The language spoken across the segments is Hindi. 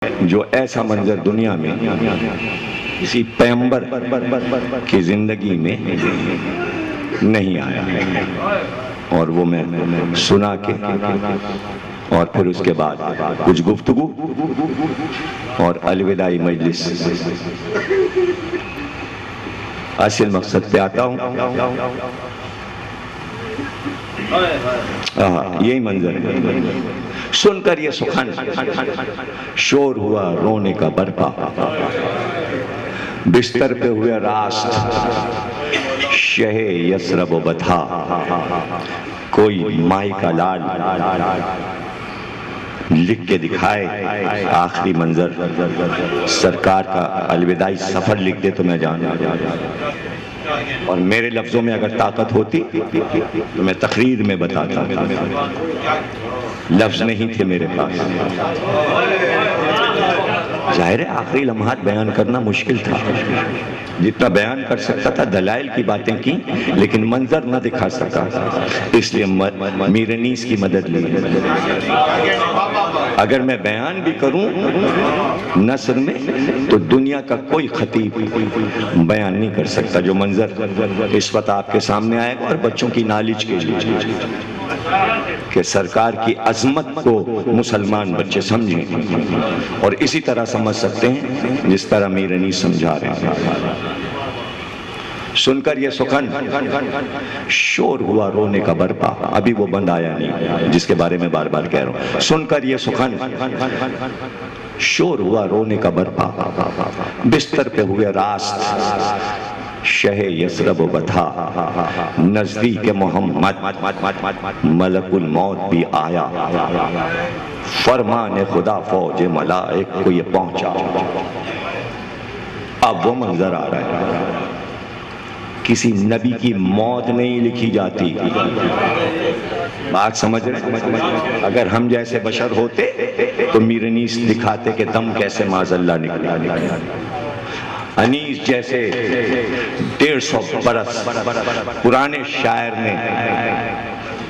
जो ऐसा मंजर दुनिया में किसी पैगंबर की जिंदगी में नहीं आया, और वो मैं सुना के और फिर उसके बाद कुछ गुफ्तगू और अलविदाई मजलिस। असल मकसद पे आता हूँ। यही मंजर है। सुनकर ये सुखन शोर हुआ रोने का बरपा, बिस्तर पे हुए रास्त शहे यसरब बथा, कोई माई का लाल लिख के दिखाए आखिरी मंजर। सरकार का अलविदाई सफर लिख दे तो मैं जान, और मेरे लफ्जों में अगर ताकत होती तो मैं तकरीर में बताता। लफ्ज नहीं थे मेरे पास। जाहिर है आखिरी लम्हात बयान करना मुश्किल था। जितना बयान कर सकता था दलाइल की बातें की, लेकिन मंजर न दिखा सका, इसलिए मीरनीस की मदद ली। अगर मैं बयान भी करूं नस्र में तो दुनिया का कोई खतीब बयान नहीं कर सकता जो मंजर इस वक्त आपके सामने आएगा। और बच्चों की नॉलेज के लिए कि सरकार की अजमत को मुसलमान बच्चे समझें, और इसी तरह समझ सकते हैं जिस तरह मीरनीस समझा रहे हैं। सुनकर ये सुखन शोर हुआ रोने का बरपा, अभी वो बंद आया नहीं जिसके बारे में बार बार कह रहा हूं। सुनकर ये सुखन शोर हुआ रोने का बरपा, बिस्तर पे हुए रास्त शहे यसरब बथा, नजदीक मोहम्मद मलकुल मौत भी आया, फरमान खुदा फौज मलाइक को ये पहुंचा। अब वो मंजर आ रहा है। किसी नबी की मौत नहीं लिखी जाती। बात समझ रहे? अगर हम जैसे बशर होते तो मीरनीस दिखाते कि दम कैसे माजल्ला निकला। अनीस जैसे 150 बरस पुराने शायर ने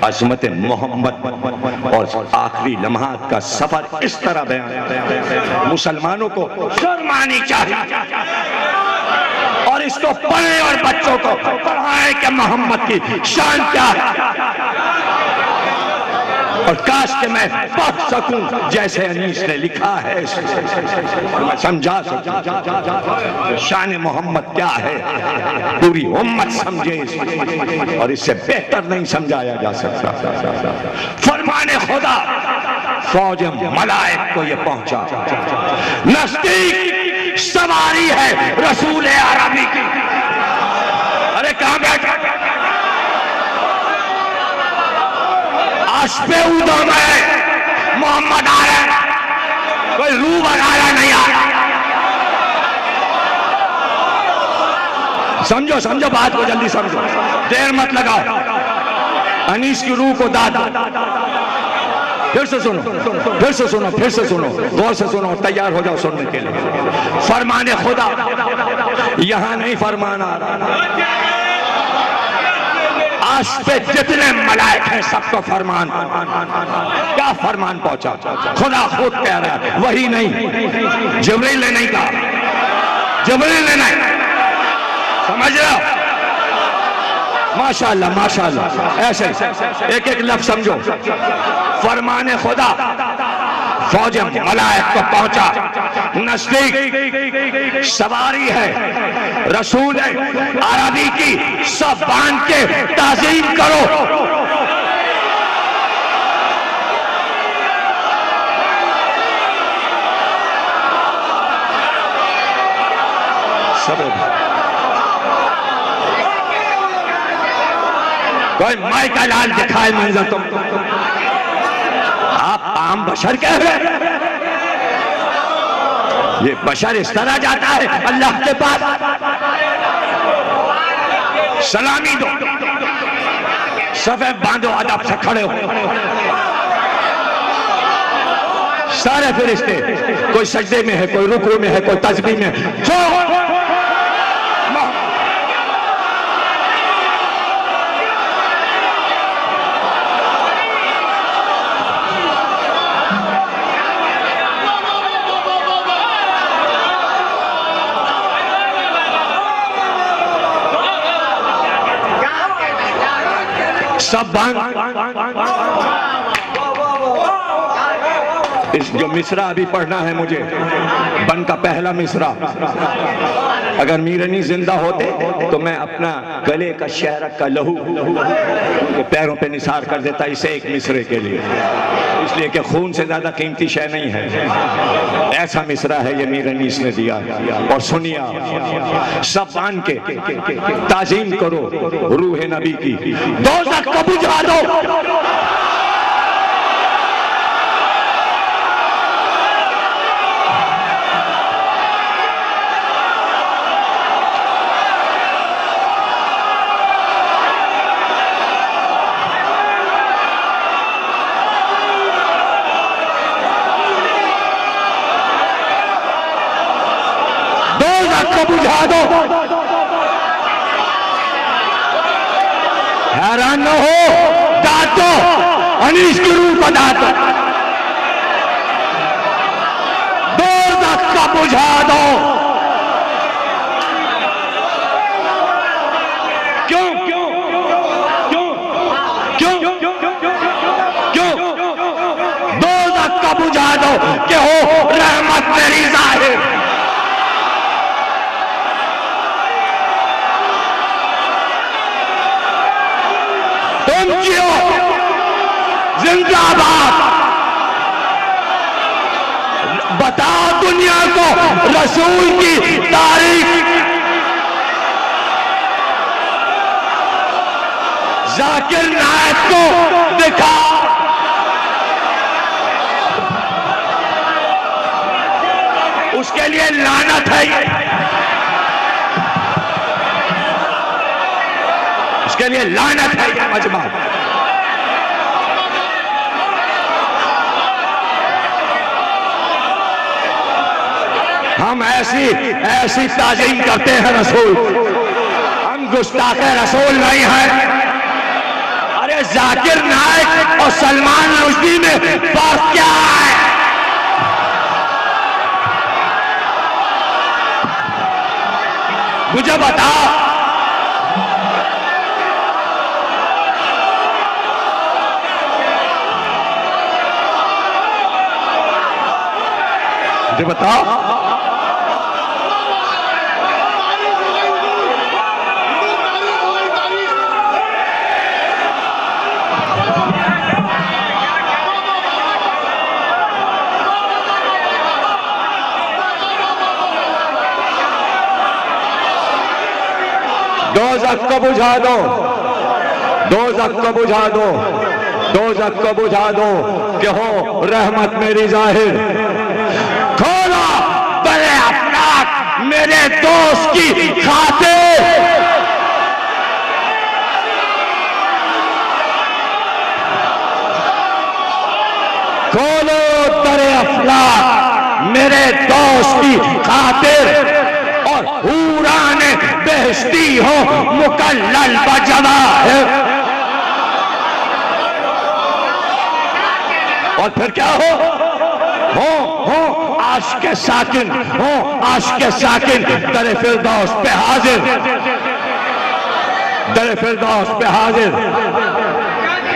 अज़मत मोहम्मद और आखिरी लम्हात का सफर इस तरह बयान, मुसलमानों को शर्म आनी चाहिए और इसको पढ़े और बच्चों को पढ़ाएं कि मोहम्मद की शान क्या है। और काश कि मैं पढ़ सकूं जैसे अनीस ने लिखा है, और मैं समझा सकूं शान मोहम्मद क्या है, पूरी उम्मत समझे, और इससे बेहतर नहीं समझाया जा सकता। फरमाने खुदा फौज मलाइक को ये पहुंचा, नजदीक सवारी है रसूल अरबी की। अरे कहां बैठा? आशपे उदा में मोहम्मद आ रहा, कोई रूह बनाया नहीं आ रहा। समझो समझो बात को, जल्दी समझो, देर मत लगाओ। अनीस की रूह को दाद, फिर से सुनो, फिर से सुनो, फिर से सुनो, गौर से सुनो, तैयार हो जाओ सुनने के लिए। फरमाने खुदा यहां नहीं फरमान आ रहा, आश पे जितने मलाइक हैं सबको फरमान। क्या फरमान पहुंचा? खुदा खुद कह रहा है, वही नहीं, जिब्रील ने नहीं कहा, जिब्रील ने नहीं। समझ रहे हो? माशाअल्लाह माशाअल्लाह, ऐसे एक एक लफ्ज समझो। फरमाने खुदा फौज मलाइक को पहुंचा, नजदीक सवारी है रसूल अरबी की, सब बांध के ताज़ीम करो। कोई माई का लाल दिखाए मंजर तुम, आप आम बशर कह रहे? ये बशर इस तरह जाता है अल्लाह के पास? सलामी दो, सफे बांधो, अदब से खड़े हो। सारे फरिश्ते, कोई सजदे में है, कोई रुकू में है, कोई तस्बीह में है। जो सब बंद। इस जो मिसरा अभी पढ़ना है मुझे, बन का पहला मिसरा, अगर मीरनी जिंदा होते तो मैं अपना गले का शहरक का लहू के पैरों पे निसार कर देता इसे एक मिसरे के लिए, इसलिए कि खून से ज्यादा कीमती शय नहीं है। ऐसा मिसरा है ये मीरनी इसने दिया। और सुनिया, सब बांध के ताजीम करो रूह नबी की, दोज़ख को बुझा दो। बुझा दो। हैरान न हो, डांटो, अनीश की रूह को डांटो। दोज़ख का बुझा दो। क्यों क्यों क्यों क्यों क्यों दोज़ख का बुझा दो कि हो रहमत मेरी ज़ाहिर। जिंदाबाद। बताओ दुनिया को रसूल की तारीख। जाकिर नायक को दिखाओ। उसके लिए लानत है, उसके लिए लानत है ये मजमा। हम ऐसी ताज़ीम करते हैं रसूल, हम गुस्ताखे रसूल नहीं हैं। अरे जाकिर नायक और सलमान रुश्दी में फर्क क्या है? मुझे बताओ। मुझे बताओ। दोज़ख को बुझा दो, दोज़ख को बुझा दो, दोज़ख को बुझा दो कि हो रहमत मेरी ज़ाहिर। खोलो बड़े अफलाक मेरे दोस्त की खातिर। खोलो दरे अफलाक मेरे दोस्त की खातिर। और हूरान बेहश्ती हो मुकल्लल बजवाहिर। और फिर क्या हो आशिक़े साकिन, हो आशिक़े साकिन दरे फिरदौस पे हाजिर, दरे फिरदौस पे हाजिर।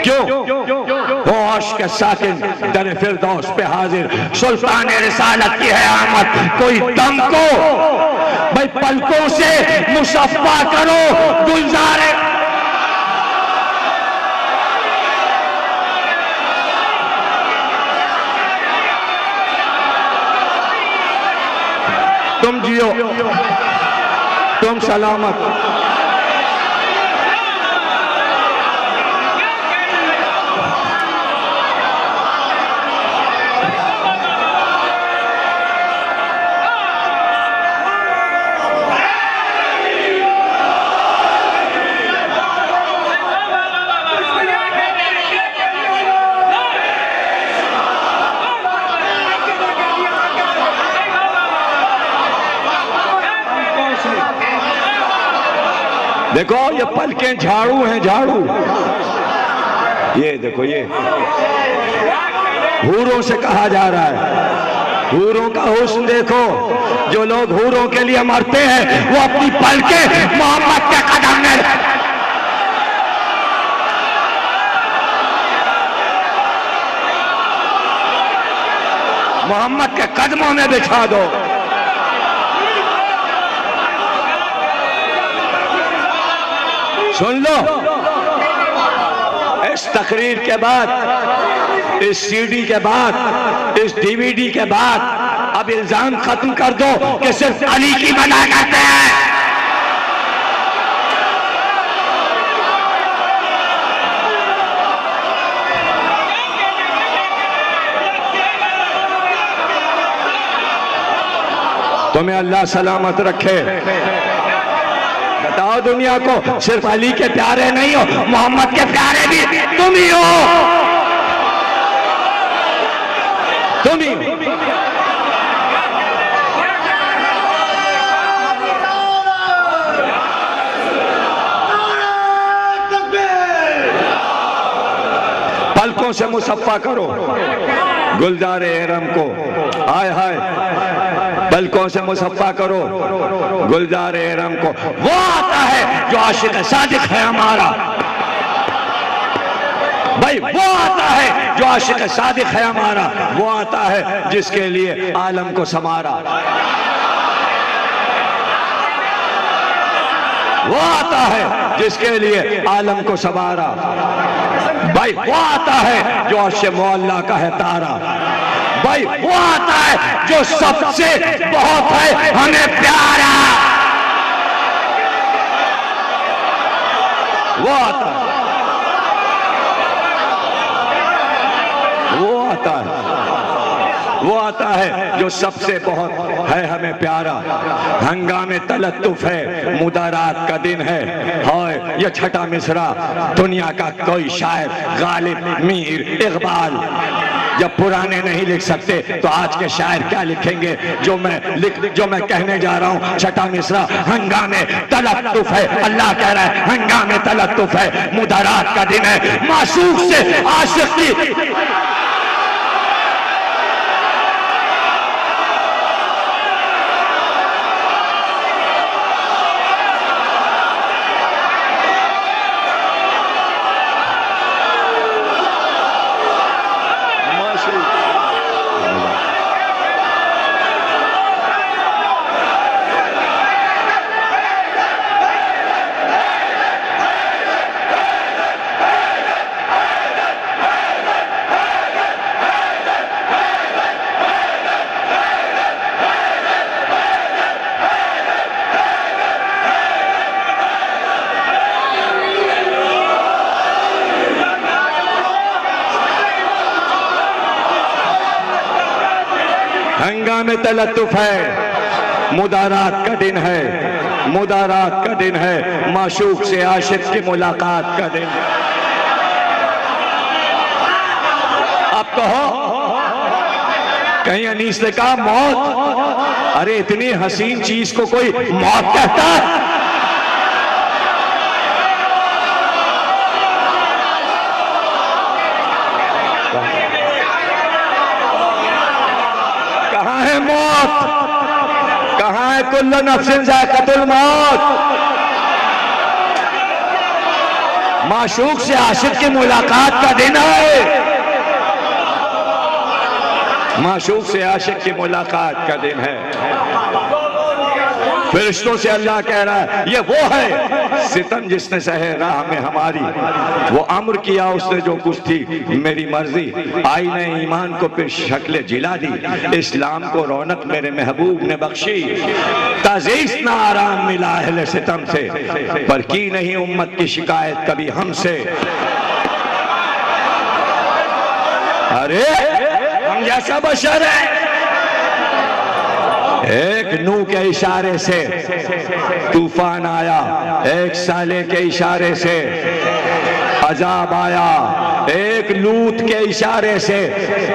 क्यों हो आशिक़े साकिन दरे फिरदौस पे हाजिर। सुल्तान रिसालत की है आमद, कोई दम को भाई पलकों से मुसफ़्फ़ा करो गुलजारे। तुम जियो, तुम सलामत। देखो ये पलकें झाड़ू हैं, झाड़ू। ये देखो, ये हूरों से कहा जा रहा है। हूरों का हुस्न देखो। जो लोग हूरों के लिए मरते हैं वो अपनी पलकें मोहम्मद के कदम में। मोहम्मद के कदमों में बिछा दो। सुन लो, इस तकरीर के बाद, इस सीडी के बाद, इस डीवीडी के बाद अब इल्जाम खत्म कर दो कि सिर्फ अली की मना करते हैं। तुम्हें अल्लाह सलामत रखे। बताओ दुनिया को, सिर्फ अली के प्यारे नहीं हो, मोहम्मद के प्यारे भी तुम ही हो, तुम ही हो। पलकों से मुसफ्फा करो गुलजार एहरम को, हाय हाय, पलकों से मुसफ्फा करो गुलजार एहरम को। वो आता है जो आशिक सादिक है हमारा भाई, वो आता है जो आशिक सादिक है हमारा, वो आता है जिसके लिए आलम को संवारा, वो आता है जिसके लिए आलम को संवारा भाई, वो आता है जो अर्श मौला का है तारा भाई, वो आता है जो सबसे बहुत है हमें प्यारा, वो आता है, वो आता है, वो आता है जो सबसे बहुत है हमें प्यारा। हंगामे तलत्तुफ है, मुदारात का दिन है, हाय ये छठा मिसरा दुनिया का कोई शायर, गालिब, मीर, इकबाल जब पुराने नहीं लिख सकते तो आज के शायर क्या लिखेंगे। जो मैं कहने जा रहा हूँ, छठा मिसरा हंगामे तलत्तुफ है, अल्लाह कह रहा है हंगामे तलत्तुफ है, मुदारात का दिन है, मासूक से आशिक की हंगामे तलत्तुफ है, मुदारात का दिन है, मुदारात का दिन है, माशूक से आशिक की मुलाकात का दिन। अब कहो, कहीं अनीस ने कहा मौत, अरे इतनी हसीन चीज को कोई मौत कहता है? कहाँ है मौत? कहाँ है कुल्लु नफ्सिन ज़ाइक़तुल मौत? माशूक से आशिक की मुलाकात का दिन है, माशूक से आशिक की मुलाकात का दिन है। फरिश्तों से अल्लाह कह रहा है ये वो है सितम जिसने सहे राह में हमारी, वो अम्र किया उसने जो कुछ थी मेरी मर्जी, आईने ईमान को फिर शक्ल जिला दी, इस्लाम को रौनक मेरे महबूब ने बख्शी, ताज़ीज़ ना आराम मिला अहले सितम से, पर की नहीं उम्मत की शिकायत कभी हमसे। अरे हम जैसा बशर है, एक नूह के इशारे से तूफान आया, एक साले के इशारे से अजाब आया, एक लूत के इशारे से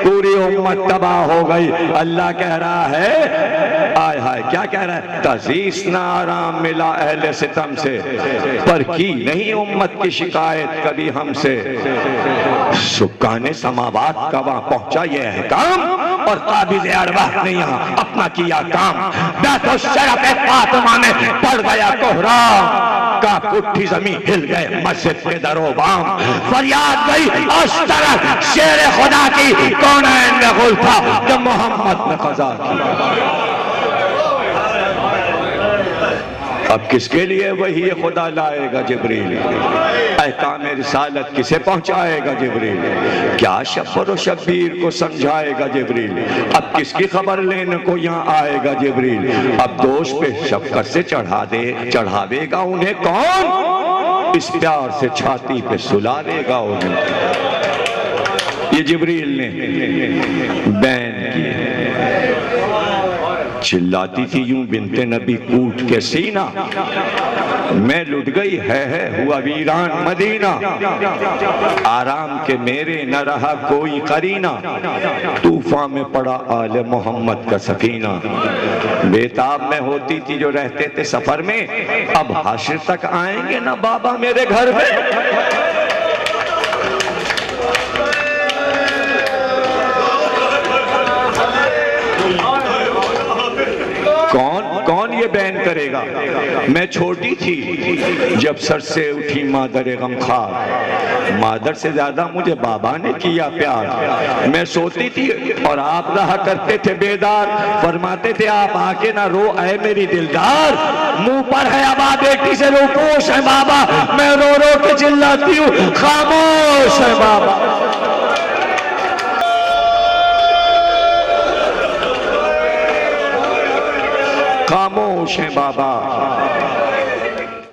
पूरी उम्मत तबाह हो गई। अल्लाह कह रहा है, आय हाय क्या कह रहा है, तज़ीज़ ना आराम मिला अहले सितम से, पर की नहीं उम्मत की शिकायत कभी हमसे। सुकाने समावात का वहां पहुंचा ये अहकाम और काबिज अरवाह ने यहाँ अपना किया काम। बैतो शरफ फातिमा में पड़ गया कोहराम, का उठी जमीन हिल गए मस्जिद के दरोबाम। फरियाद गई अश्तरफ शेर खुदा की, कौनैन में गुल था जब मोहम्मद ने क़ज़ा की। अब किसके लिए वही खुदा लाएगा जिब्रील, अहकाम रिसालत किसे पहुंचाएगा जिब्रील, क्या शब्बर और शब्बीर को समझाएगा जिब्रील, अब किसकी खबर लेने को यहाँ आएगा जिब्रील। अब दोष पे शफकत से चढ़ावेगा उन्हें कौन, इस प्यार से छाती पे सुलावेगा उन्हें। ये जिब्रील ने बैन किए। चिल्लाती थी यूं बिनते नबी कूट के सीना, मैं लुट गई है हुआ वीरान मदीना। आराम के मेरे न रहा कोई करीना, तूफान में पड़ा आले मोहम्मद का सफीना। बेताब में होती थी जो रहते थे सफर में, अब हाशिर तक आएंगे ना बाबा मेरे घर में। कौन ये बैन करेगा। मैं छोटी थी जब सर से उठी मादर गमखार, मादर से ज्यादा मुझे बाबा ने किया प्यार। मैं सोती थी और आप रहा करते थे बेदार, फरमाते थे आप आके ना रो ऐ मेरी दिलदार। मुंह पर है अबा बेटी से रोपोश है बाबा, मैं रो रो के चिल्लाती हूँ खामोश है बाबा। खामोश है बाबा,